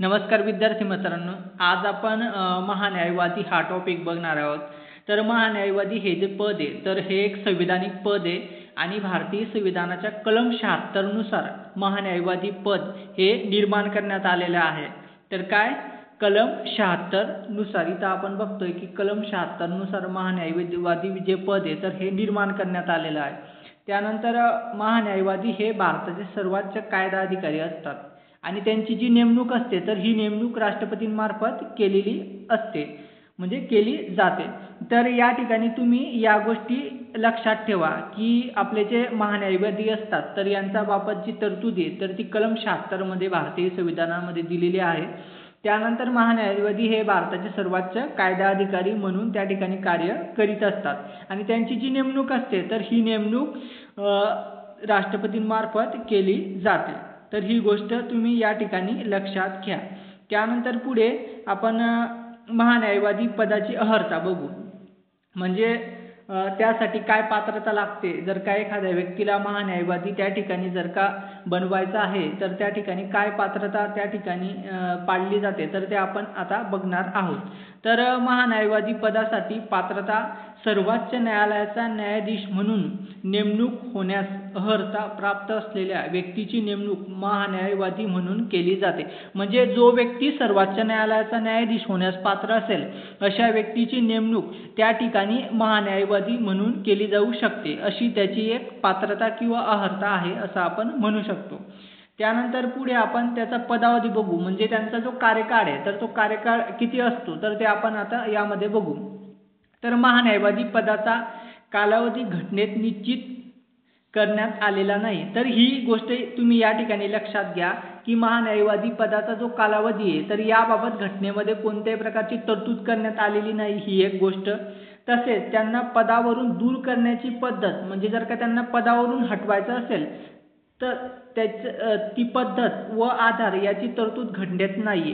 नमस्कार विद्यार्थी मित्रांनो, आज आपण महान्यायवादी हा टॉपिक बघणार आहोत। तर महान्यायवादी हे जे पद आहे तर हे एक संविधानिक पद आहे आणि भारतीय संविधानाच्या कलम 76 नुसार महान्यायवादी पद हे निर्माण करण्यात आलेले आहे। तर काय कलम 76 नुसार इथं आपण बघतोय की कलम 76 नुसार महान्यायवादी जे पद आहे तर हे निर्माण करण्यात आलेलं आहे। त्यानंतर महान्यायवादी हे भारताचे सर्वोच्च कायदा अधिकारी असतात आणि त्यांची जी नेमणूक असते तर ही नेमणूक राष्ट्रपतींमार्फत केलेली असते म्हणजे केली जाते। तर या ठिकाणी तुम्ही या गोष्टी लक्षात ठेवा की आपले जे महान्यायवादी असतात तर यांच्या बाबत जी तरतूद आहे तर ती कलम 76 मध्ये भारतीय संविधानामध्ये दिलेली आहे। त्यानंतर महान्यायवादी हे भारताचे सर्वोच्च कायदा अधिकारी म्हणून त्या ठिकाणी कार्य करीत असतात आणि त्यांची जी नेमणूक असते तर ही नेमणूक राष्ट्रपतींमार्फत केली जाते। तर ही गोष्ट तुम्ही या ठिकाणी लक्षात घ्या। त्यानंतर पुढे आपण महान्यायवादी पदाची अर्हता बघू, म्हणजे त्यासाठी काय पात्रता लागते। जर का एखाद्या व्यक्तीला महान्यायवादी त्या ठिकाणी जर का बनवायचं आहे तर त्या ठिकाणी काय पात्रता त्या ठिकाणी पाळली जाते तर ते आपण आता बघणार आहोत। तर महान्यायवादी पदासाठी पात्रता सर्वोच्च न्यायालयाचा न्यायाधीश म्हणून नेमणूक होण्यास अर्हता प्राप्त असलेल्या व्यक्तीची नेमणूक महान्यायवादी म्हणून केली जाते। म्हणजे जो व्यक्ती सर्वोच्च न्यायालयाचा न्यायाधीश होण्यास पात्र असेल अशा व्यक्तीची नेमणूक त्या ठिकाणी महान्यायवादी म्हणून केली जाऊ शकते, अशी त्याची एक पात्रता किंवा अर्हता आहे असं आपण म्हणू शकतो। त्यानंतर पुढे आपण त्याचा पदावधी बघू, म्हणजे त्यांचा जो कार्यकाळ आहे तर तो कार्यकाळ किती असतो तर ते आपण आता यामध्ये बघू। तर महान्यायवादी पदाचा कालावधी घटनेत निश्चित करण्यात आलेला नाही। तर ही गोष्ट तुम्ही या ठिकाणी लक्षात घ्या की महान्यायवादी पदाचा जो कालावधी आहे तर याबाबत घटनेमध्ये कोणत्याही प्रकारची तरतूद करण्यात आलेली नाही, ही एक गोष्ट। तसेच त्यांना पदावरून दूर करण्याची पद्धत, म्हणजे जर का त्यांना पदावरून हटवायचं असेल तर ती पद्धत व आधार याची तरतूद घटनेत नाहीये।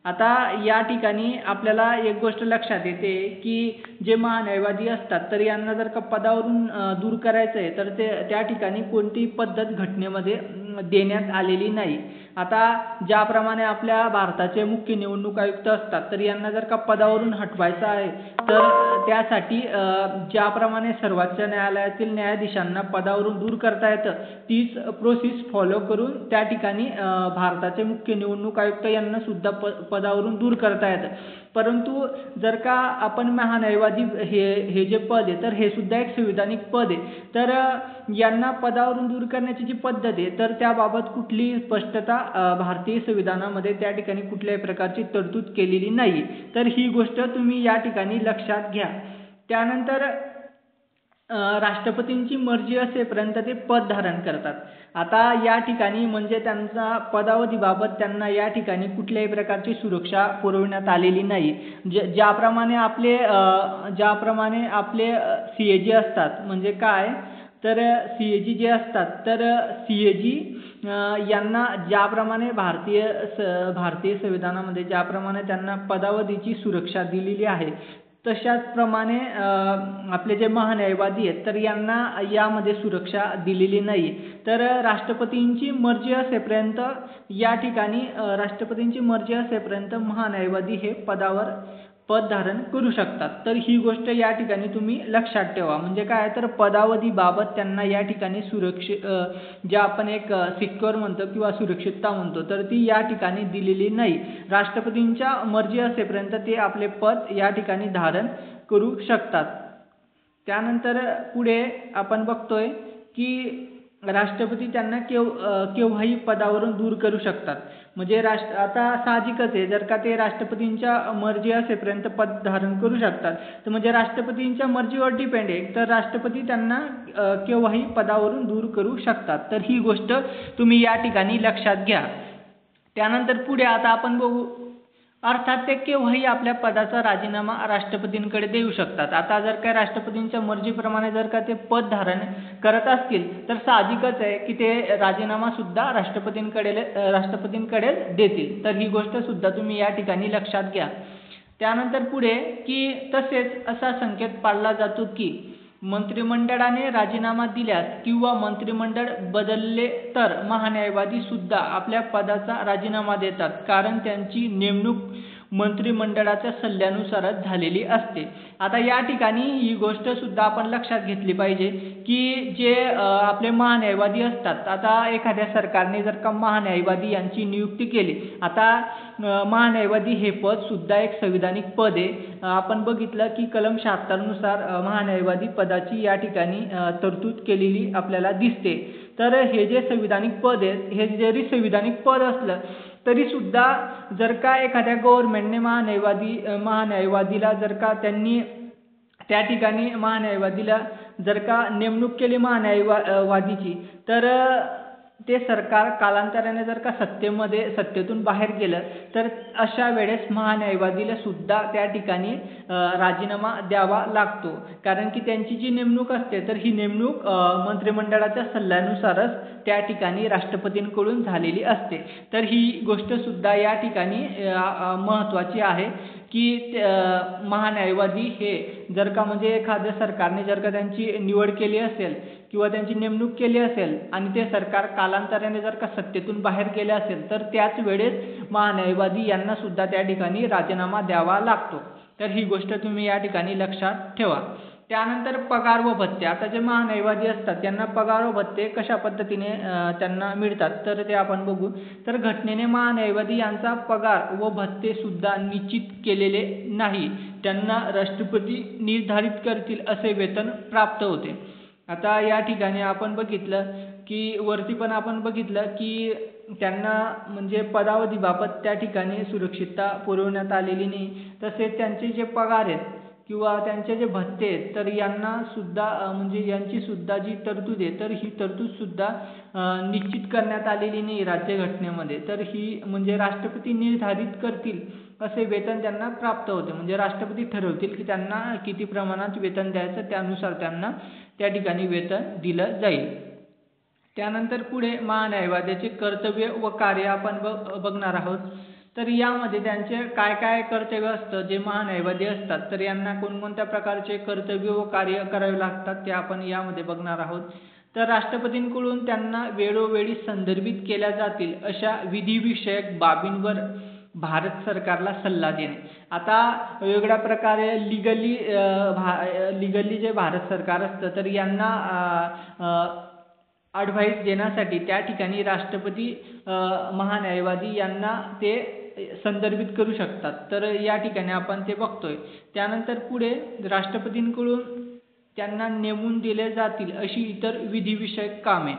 आता या ठिकाणी आपल्याला एक गोष्ट लक्षात येते की जे महान्यायवादी असतात तर यांना जर का पदावरून दूर करायचं आहे तर त्या ठिकाणी कोणतीही पद्धत घटनेमध्ये देण्यात आलेली नाही। आता ज्याप्रमाणे आपल्या भारताचे मुख्य निवडणूक आयुक्त असतात तर यांना जर का पदावरून हटवायचं आहे तर त्यासाठी ज्याप्रमाणे सर्वोच्च न्यायालयातील न्यायाधीशांना पदावरून दूर करता येतं तीच प्रोसेस फॉलो करून त्या ठिकाणी भारताचे मुख्य निवडणूक आयुक्त यांना सुद्धा पदावरून दूर करता येतं। परंतु जर का आपण महान्यायवादी हे जे पद आहे तर हे सुद्धा एक संविधानिक पद आहे, तर यांना पदावरून दूर करण्याची जी पद्धत आहे तर त्याबाबत कुठलीही स्पष्टता भारतीय संविधानामध्ये त्या ठिकाणी कुठल्याही प्रकारची तरतूद केलेली नाही। तर ही गोष्ट तुम्ही या ठिकाणी लक्षात घ्या। त्यानंतर राष्ट्रपतींची मर्जी असेपर्यंत ते पद धारण करतात। आता या ठिकाणी म्हणजे त्यांचा पदावधीबाबत त्यांना या ठिकाणी कुठल्याही प्रकारची सुरक्षा पुरवण्यात आलेली नाही। ज्याप्रमाणे आपले CAG असतात, म्हणजे काय तर CAG जे असतात तर CAG यांना ज्याप्रमाणे भारतीय संविधानामध्ये ज्याप्रमाणे त्यांना पदावधीची सुरक्षा दिलेली आहे तशाच प्रमाणे आपले जे महान्यायवादी आहेत तर यांना यामध्ये सुरक्षा दिलेली नाही। तर राष्ट्रपतींची मर्जी असेपर्यंत महान्यायवादी हे पद धारण करू शकतात। तर ही गोष्ट या ठिकाणी तुम्ही लक्षात ठेवा, म्हणजे काय तर पदावधीबाबत त्यांना या ठिकाणी जे आपण एक सिक्युअर म्हणतो किंवा सुरक्षितता म्हणतो तर ती या ठिकाणी दिलेली नाही। राष्ट्रपतींच्या मर्जी असेपर्यंत ते आपले पद या ठिकाणी धारण करू शकतात। त्यानंतर पुढे आपण बघतोय की राष्ट्रपती त्यांना केव्हाही पदावरून दूर करू शकतात। म्हणजे आता साहजिकच आहे, जर का ते राष्ट्रपतींच्या मर्जी असेपर्यंत पद धारण करू शकतात तर म्हणजे राष्ट्रपतींच्या मर्जीवर डिपेंड आहे, तर राष्ट्रपती त्यांना केव्हाही पदावरून दूर करू शकतात। तर ही गोष्ट तुम्ही या ठिकाणी लक्षात घ्या। त्यानंतर पुढे आता आपण बघू, अर्थात ते केव्हाही आपल्या पदाचा राजीनामा राष्ट्रपतींकडे देऊ शकतात। आता जर का राष्ट्रपतींच्या मर्जीप्रमाणे जर का ते पद धारण करत असतील तर साहजिकच आहे की ते राजीनामा सुद्धा राष्ट्रपतींकडे देतील। तर ही गोष्ट सुद्धा तुम्ही या ठिकाणी लक्षात घ्या। त्यानंतर पुढे की तसेच असा संकेत पाळला जातो की मंत्रिमंडळाने राजीनामा दिल्यास किंवा मंत्रिमंडळ बदलले तर महान्यायवादी सुद्धा आपल्या पदाचा राजीनामा देतात, कारण त्यांची नेमणूक मंत्रिमंडळाच्या सल्ल्यानुसारच झालेली असते. आता या ठिकाणी ही गोष्ट सुद्धा आपण लक्षात घेतली पाहिजे की जे आपले महान्यायवादी असतात, आता एखाद्या सरकारने जर का महान्यायवादी यांची नियुक्ती केली, आता महान्यायवादी हे पद सुद्धा एक संविधानिक पद आहे. आपण बघितलं की कलम 76 नुसार महान्यायवादी पदाची या ठिकाणी तरतूद केलेली आपल्याला दिसते. तर हे जे संविधानिक पद आहे, हे जरी संविधानिक पद असलं तरी सुद्धा जर का एखाद्या गव्हर्नमेंटने महान्यायवादीला जर का त्यांनी त्या ठिकाणी महान्यायवादीला जर का नेमणूक केली महान्यायवादीची, तर ते सरकार कालांतराने जर का सत्तेतून बाहेर गेलं तर अशा वेळेस महान्यायवादीला सुद्धा त्या ठिकाणी राजीनामा द्यावा लागतो, कारण की त्यांची जी नेमणूक असते तर ही नेमणूक मंत्रिमंडळाच्या सल्ल्यानुसारच त्या ठिकाणी राष्ट्रपतींकडून झालेली असते. तर ही गोष्ट सुद्धा या ठिकाणी महत्त्वाची आहे की महान्यायवादी हे जर का म्हणजे एखाद्या सरकारने जर का त्यांची निवड केली असेल किंवा त्यांची नेमणूक केली असेल आणि ते सरकार कालांतराने जर का सत्तेतून बाहेर गेले असेल तर त्याच वेळेस महान्यायवादी यांना सुद्धा त्या ठिकाणी राजीनामा द्यावा लागतो. तर ही गोष्ट तुम्ही या ठिकाणी लक्षात ठेवा. त्यानंतर पगार व भत्ते. आता जे महान्यायवादी असतात त्यांना पगार व भत्ते कशा पद्धतीने त्यांना मिळतात तर ते आपण बघू. तर घटनेने महान्यायवादी यांचा पगार व भत्ते सुद्धा निश्चित केलेले नाही, त्यांना राष्ट्रपती निर्धारित करतील असे वेतन प्राप्त होते. आता या ठिकाणी आपण बघितलं की वरती पण आपण बघितलं की त्यांना म्हणजे पदावधीबाबत त्या ठिकाणी सुरक्षितता पुरवण्यात आलेली नाही. तसेच त्यांचे जे पगार आहेत किंवा त्यांचे जे भत्ते आहेत तर यांना सुद्धा म्हणजे यांची सुद्धा जी तरतूद आहे तर ही तरतूद सुद्धा निश्चित करण्यात आलेली नाही राज्यघटनेमध्ये. तर ही म्हणजे राष्ट्रपती निर्धारित करतील असे वेतन त्यांना प्राप्त होते, म्हणजे राष्ट्रपती ठरवतील की त्यांना किती प्रमाणात वेतन द्यायचं, त्यानुसार त्यांना त्या ठिकाणी वेतन दिलं जाईल. त्यानंतर पुढे महान्यायवाद्याचे कर्तव्य व कार्य आपण बघणार आहोत. तर यामध्ये त्यांचे काय काय कर्तव्य असतं, जे महान्यायवादी असतात तर यांना कोणकोणत्या प्रकारचे कर्तव्य व कार्य करावे लागतात ते आपण यामध्ये बघणार आहोत. तर राष्ट्रपतींकडून त्यांना वेळोवेळी संदर्भित केल्या जातील अशा विधिविषयक बाबींवर भारत सरकारला सल्ला देणे. आता वेगवेगळ्या प्रकारे लिगली जे भारत सरकार असतं तर यांना ॲडव्हाइस देण्यासाठी त्या ठिकाणी राष्ट्रपती महान्यायवादी यांना ते संदर्भित करू शकतात. तर या ठिकाणी आपण ते बघतोय. त्यानंतर पुढे राष्ट्रपतींकडून त्यांना नेमून दिले जातील अशी इतर विधिविषयक कामे.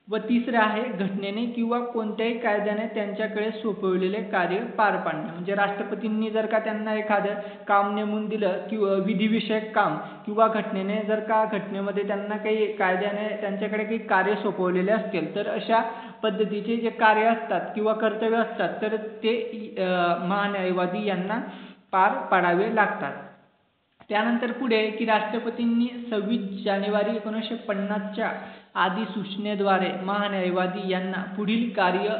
व तिसरे आहे घटनेने किंवा कोणत्याही कायद्याने त्यांच्याकडे सोपवलेले कार्य पार पाडणे. म्हणजे राष्ट्रपतींनी जर का त्यांना एखादं काम नेमून दिलं किंवा विधिविषयक काम किंवा घटनेने जर का घटनेमध्ये त्यांना काही कायद्याने त्यांच्याकडे काही कार्य सोपवलेले असतील तर अशा पद्धतीचे जे कार्य असतात किंवा कर्तव्य असतात तर ते महान्यायवादी यांना पार पाडावे लागतात. त्यानंतर पुढे की राष्ट्रपतींनी 26 जानेवारी 1950च्या अधिसूचनेद्वारे महान्यायवादी यांना पुढील कार्य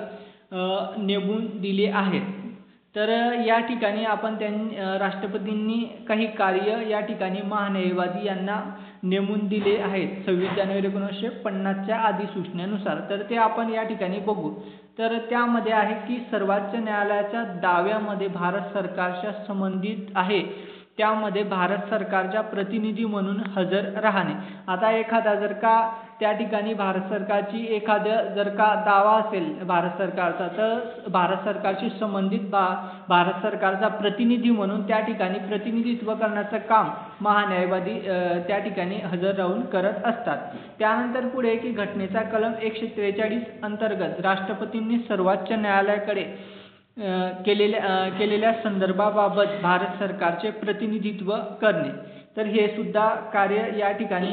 नेमून दिले आहेत. तर या ठिकाणी आपण राष्ट्रपतींनी काही कार्य या ठिकाणी महान्यायवादी यांना नेमून दिले आहेत 26 जानेवारी 1950च्या अधिसूचनेनुसार. तर ते आपण या ठिकाणी बघू. तर त्यामध्ये आहे की सर्वोच्च न्यायालयाच्या दाव्यामध्ये भारत सरकारच्या संबंधित आहे त्यामध्ये भारत सरकारच्या प्रतिनिधी म्हणून हजर राहणे. आता एखादा जर का त्या ठिकाणी भारत सरकारची एखादा जर का दावा असेल भारत सरकारचा तर भारत सरकारशी संबंधित भारत सरकारचा प्रतिनिधी म्हणून त्या ठिकाणी प्रतिनिधित्व करण्याचं काम महान्यायवादी त्या ठिकाणी हजर राहून करत असतात. त्यानंतर पुढे की घटनेचा कलम 143 अंतर्गत राष्ट्रपतींनी सर्वोच्च न्यायालयाकडे केलेल्या संदर्भाबाबत भारत सरकारचे प्रतिनिधित्व करणे. तर हे सुद्धा कार्य या ठिकाणी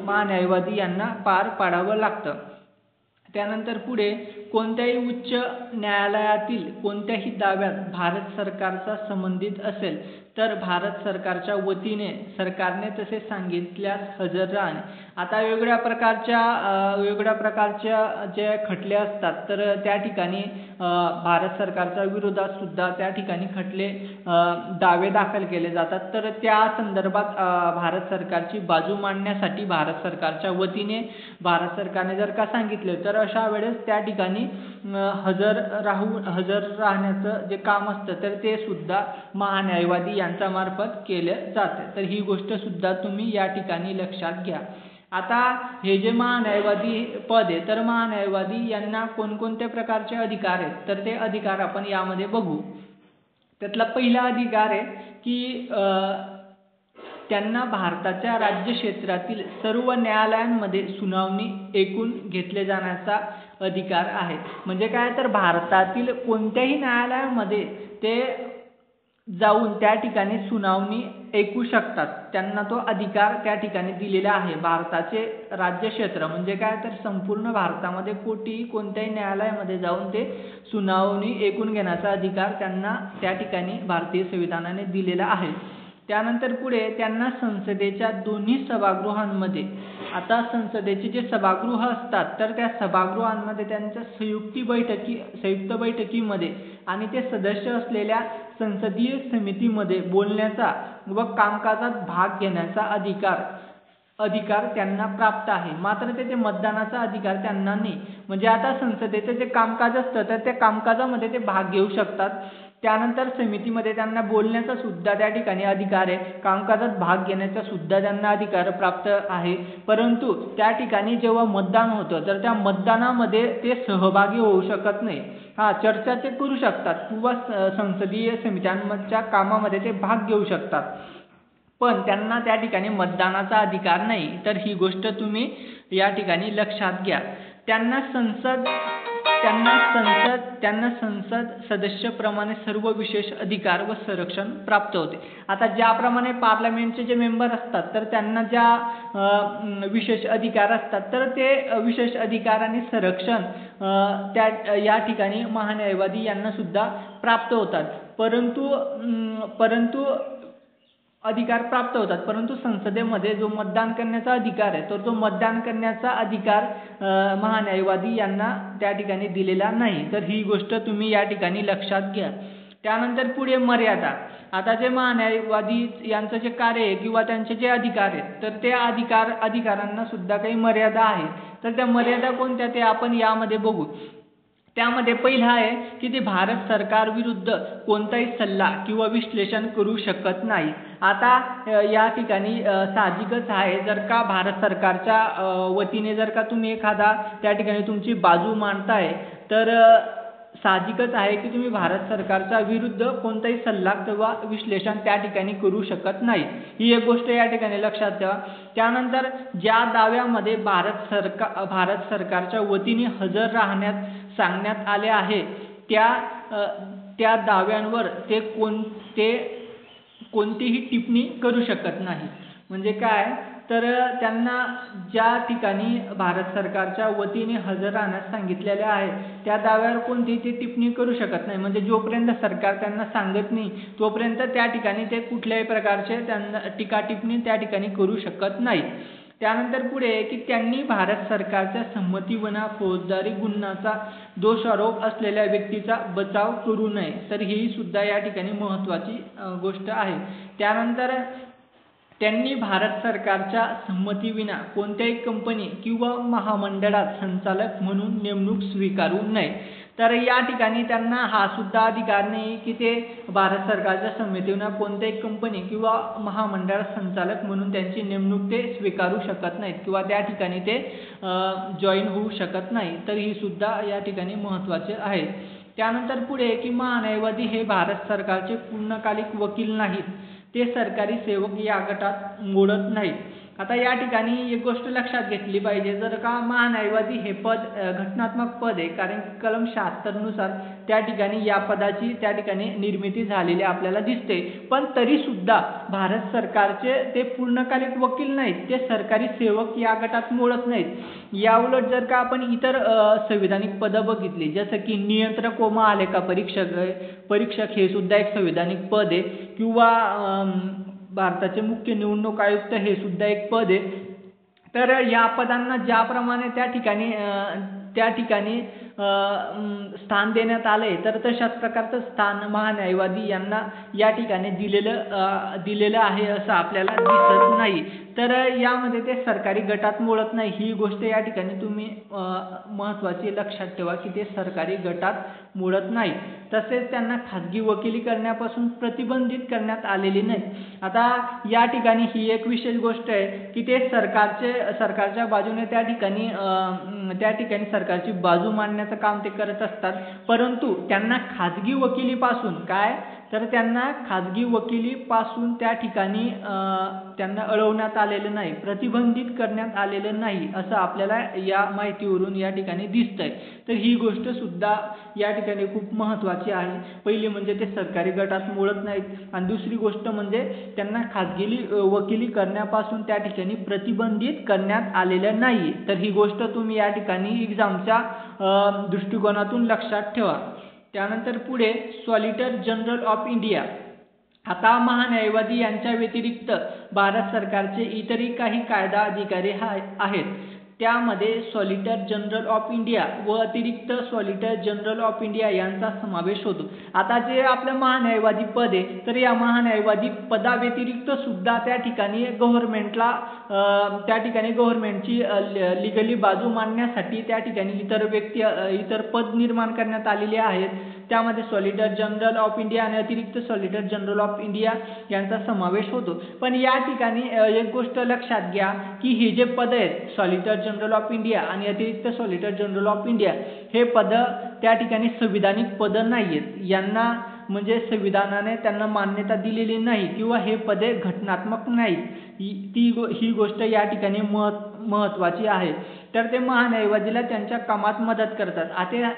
महान्यायवादी यांना पार पाडावं लागतं. त्यानंतर पुढे कोणत्याही उच्च न्यायालयातील कोणत्याही दाव्यात भारत सरकारचा संबंधित असेल तर भारत सरकारच्या वतीने सरकारने तसे सांगितल्यास हजर राहणे. आता वेगवेगळ्या प्रकारच्या जे खटले असतात तर त्या ठिकाणी भारत सरकारच्या विरोधात सुद्धा त्या ठिकाणी खटले दावे दाखल केले जातात. तर त्या संदर्भात भारत सरकारची बाजू मांडण्यासाठी भारत सरकारच्या वतीने भारत सरकारने जर का सांगितले तर अशा वेळेस त्या ठिकाणी हजर राहण्याचं जे काम असतं तर ते सुद्धा महान्यायवादी यांच्या मार्फत केले जाते. तर ही गोष्ट सुद्धा तुम्ही या ठिकाणी लक्षात घ्या. आता हे जे महान्यायवादी पद आहे तर महान्यायवादी यांना कोणकोणत्या प्रकारचे अधिकार आहेत तर ते अधिकार आपण यामध्ये बघू. त्यातला पहिला अधिकार आहे की त्यांना भारताच्या राज्य क्षेत्रातील सर्व न्यायालयांमध्ये सुनावणी ऐकून घेतले जाण्याचा अधिकार आहे. म्हणजे काय तर भारतातील कोणत्याही न्यायालयामध्ये ते जाऊन त्या ठिकाणी सुनावणी ऐकू शकतात. त्यांना तो अधिकार त्या ठिकाणी दिलेला आहे. भारताचे राज्य क्षेत्र म्हणजे काय तर संपूर्ण भारतामध्ये कोणत्याही न्यायालयामध्ये जाऊन ते सुनावणी ऐकून घेण्याचा अधिकार त्यांना त्या ठिकाणी भारतीय संविधानाने दिलेला आहे. त्यानंतर पुढे त्यांना संसदेच्या दोन्ही सभागृहांमध्ये, आता संसदेचे जे सभागृह असतात तर त्या सभागृहांमध्ये त्यांच्या संयुक्त बैठकीमध्ये आणि ते सदस्य असलेल्या संसदीय समितीमध्ये बोलण्याचा व कामकाजात भाग घेण्याचा अधिकार त्यांना प्राप्त आहे. मात्र ते मतदानाचा अधिकार त्यांना नाही. म्हणजे आता संसदेचे जे कामकाज असतं तर त्या कामकाजामध्ये ते भाग घेऊ शकतात. त्यानंतर समितीमध्ये त्यांना बोलण्याचा सुद्धा त्या ठिकाणी अधिकार आहे. कामकाजात भाग घेण्याचा सुद्धा त्यांना अधिकार प्राप्त आहे. परंतु त्या ठिकाणी जेव्हा मतदान होतं तर त्या मतदानामध्ये ते सहभागी होऊ शकत नाही. चर्चा ते करू शकतात किंवा संसदीय समित्यांच्या कामामध्ये ते भाग घेऊ शकतात, पण त्यांना त्या ठिकाणी मतदानाचा अधिकार नाही. तर ही गोष्ट तुम्ही या ठिकाणी लक्षात घ्या. त्यांना संसद सदस्याप्रमाणे सर्व विशेष अधिकार व संरक्षण प्राप्त होते. आता ज्याप्रमाणे पार्लमेंटचे जे मेंबर असतात तर त्यांना ज्या विशेष अधिकार असतात तर ते विशेष अधिकार आणि संरक्षण या ठिकाणी महान्यायवादी यांना सुद्धा प्राप्त होतात. परंतु अधिकार प्राप्त होतात, परंतु संसदेमध्ये जो मतदान करण्याचा अधिकार आहे तर तो मतदान करण्याचा अधिकार महान्यायवादी यांना त्या ठिकाणी दिलेला नाही. तर ही गोष्ट तुम्ही या ठिकाणी लक्षात घ्या. त्यानंतर पुढे मर्यादा. आता जे महान्यायवादी यांचं जे कार्य आहे किंवा त्यांचे जे अधिकार आहेत तर ते अधिकारांना सुद्धा काही मर्यादा आहेत. तर त्या मर्यादा कोणत्या ते आपण यामध्ये बघू. त्यामध्ये पहिला आहे की ते भारत सरकार विरुद्ध कोणताही सल्ला किंवा विश्लेषण करू शकत नाही. आता या ठिकाणी साहजिकच आहे, जर का भारत सरकारच्या वतीने जर का तुम्ही एखादा त्या ठिकाणी तुमची बाजू मांडताय तर साहजिकच आहे की तुम्ही भारत सरकारच्या विरुद्ध कोणताही सल्ला किंवा विश्लेषण त्या ठिकाणी करू शकत नाही. ही एक गोष्ट या ठिकाणी लक्षात ठेवा. त्यानंतर ज्या दाव्यामध्ये भारत सरकारच्या वतीने हजर राहण्यास सांगण्यात आले आहे त्या दाव्यांवर ते कोणतीही टिप्पणी करू शकत नाही. म्हणजे काय तर त्यांना ज्या ठिकाणी भारत सरकारच्या वतीने हजर राहण्यास सांगितलेले आहे त्या दाव्यावर कोणतीही ते टिप्पणी करू शकत नाही. म्हणजे जोपर्यंत सरकार त्यांना सांगत नाही तोपर्यंत त्या ठिकाणी ते कुठल्याही प्रकारचे त्यांना टीका टिप्पणी त्या ठिकाणी करू शकत नाही. त्यानंतर पुढे की त्यांनी भारत सरकारच्या संमतीविना फौजदारी गुन्ह्याचा दोषारोप असलेल्या व्यक्तीचा बचाव करू नये. तर ही सुद्धा या ठिकाणी महत्त्वाची गोष्ट आहे. त्यानंतर त्यांनी भारत सरकारच्या संमतीविना कोणत्याही कंपनी किंवा महामंडळात संचालक म्हणून नेमणूक स्वीकारू नये. तर या ठिकाणी त्यांना हा सुद्धा अधिकार नाही की ते भारत सरकारच्या संमतीविना कोणत्याही कंपनी किंवा महामंडळ संचालक म्हणून त्यांची नेमणूक ते स्वीकारू शकत नाहीत किंवा त्या ठिकाणी ते जॉईन होऊ शकत नाही. तर ही सुद्धा या ठिकाणी महत्त्वाचे आहे. त्यानंतर पुढे की महान्यायवादी हे भारत सरकारचे पूर्णकालिक वकील नाहीत. ते सरकारी सेवक या गटात मोडत नाहीत. आता या ठिकाणी एक गोष्ट लक्षात घेतली पाहिजे, जर का महान्यायवादी हे पद घटनात्मक पद आहे, कारण कलम 76 नुसार त्या ठिकाणी या पदाची त्या ठिकाणी निर्मिती झालेली आपल्याला दिसते. पण तरी सुद्धा भारत सरकारचे ते पूर्णकालिक वकील नाहीत, ते सरकारी सेवक या गटात मोडत नाहीत. याउलट जर का आपण इतर संविधानिक पदं बघितली, जसं की नियंत्रक व महालेखा परीक्षक हे सुद्धा एक संविधानिक पद आहे, किंवा भारताचे मुख्य निवडणूक आयुक्त हे सुद्धा एक पद आहे. तर या पदांना ज्याप्रमाणे त्या ठिकाणी स्थान देण्यात आले, तर तशाच प्रकारचं स्थान महान्यायवादी यांना या ठिकाणी दिलेलं आहे असं आपल्याला दिसत नाही. तर यामध्ये ते सरकारी गटात मोडत नाही, ही गोष्ट या ठिकाणी तुम्ही महत्त्वाची लक्षात ठेवा की ते सरकारी गटात मोडत नाही. तसेच त्यांना खाजगी वकिली करण्यापासून प्रतिबंधित करण्यात आलेली नाही. आता या ठिकाणी ही एक विशेष गोष्ट आहे की ते सरकारच्या बाजूने त्या ठिकाणी सरकारची बाजू मांडण्याचं काम ते करत असतात, परंतु त्यांना खाजगी वकिलीपासून त्या ठिकाणी त्यांना अडवण्यात आलेलं नाही, प्रतिबंधित करण्यात आलेलं नाही असं आपल्याला या माहितीवरून या ठिकाणी दिसतंय. तर ही गोष्ट सुद्धा या ठिकाणी खूप महत्त्वाची आहे. पहिली म्हणजे ते सरकारी गटात मोडत नाहीत, आणि दुसरी गोष्ट म्हणजे त्यांना खाजगी वकिली करण्यापासून त्या ठिकाणी प्रतिबंधित करण्यात आलेलं नाही. तर ही गोष्ट तुम्ही या ठिकाणी एक्झामच्या दृष्टिकोनातून लक्षात ठेवा. त्यानंतर पुढे सॉलिसिटर जनरल ऑफ इंडिया. आता महान्यायवादी यांच्या व्यतिरिक्त भारत सरकारचे इतरही काही कायदा अधिकारी आहेत, त्यामध्ये सॉलिसिटर जनरल ऑफ इंडिया व अतिरिक्त सॉलिसिटर जनरल ऑफ इंडिया यांचा समावेश होतो. आता जे आपलं महान्यायवादी पद आहे, तर या महान्यायवादी पदाव्यतिरिक्त सुद्धा त्या ठिकाणी गव्हर्नमेंटची लिगली बाजू मांडण्यासाठी त्या ठिकाणी इतर पद निर्माण करण्यात आलेले आहेत. त्यामध्ये सॉलिसिटर जनरल ऑफ इंडिया आणि अतिरिक्त सॉलिसिटर जनरल ऑफ इंडिया यांचा समावेश होतो. पण या ठिकाणी एक गोष्ट लक्षात घ्या की हे जे पद आहेत, सॉलिसिटर जनरल ऑफ इंडिया आणि अतिरिक्त सॉलिसिटर जनरल ऑफ इंडिया, हे पद त्या ठिकाणी संविधानिक पद नाहीयेत. यांना म्हणजे संविधानाने त्यांना मान्यता दिलेली नाही, किंवा हे पदे घटनात्मक नाहीत. ही गोष्ट या ठिकाणी महत्त्वाची आहे. तर ते महान्यायवादीला त्यांच्या कामात मदत करतात.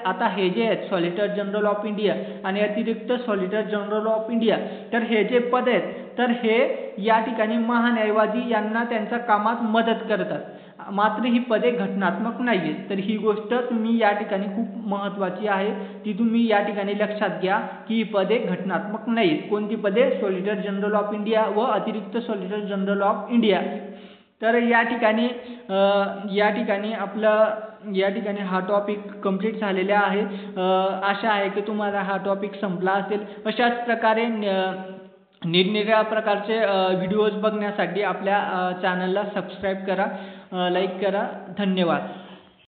आता हे जे आहेत सॉलिसिटर जनरल ऑफ इंडिया आणि अतिरिक्त सॉलिसिटर जनरल ऑफ इंडिया, तर हे जे पद आहेत, तर हे या ठिकाणी महान्यायवादी यांना त्यांच्या कामात मदत करतात. मात्र ही पदे घटनात्मक नाहीयेत. तर ही गोष्ट तुम्ही या ठिकाणी खूप महत्त्वाची आहे, ती तुम्ही या ठिकाणी लक्षात घ्या की ही पदे घटनात्मक नाहीत. कोणती पदे? सॉलिसिटर जनरल ऑफ इंडिया व अतिरिक्त सॉलिसिटर जनरल ऑफ इंडिया. तर या ठिकाणी हा टॉपिक कंप्लीट झालेला आहे. आशा आहे की तुम्हाला हा टॉपिक संपला असेल. अशाच प्रकारे निरनिराळ्या प्रकारचे व्हिडिओज बघण्यासाठी आपल्या चॅनलला सबस्क्राईब करा, लाईक करा. धन्यवाद.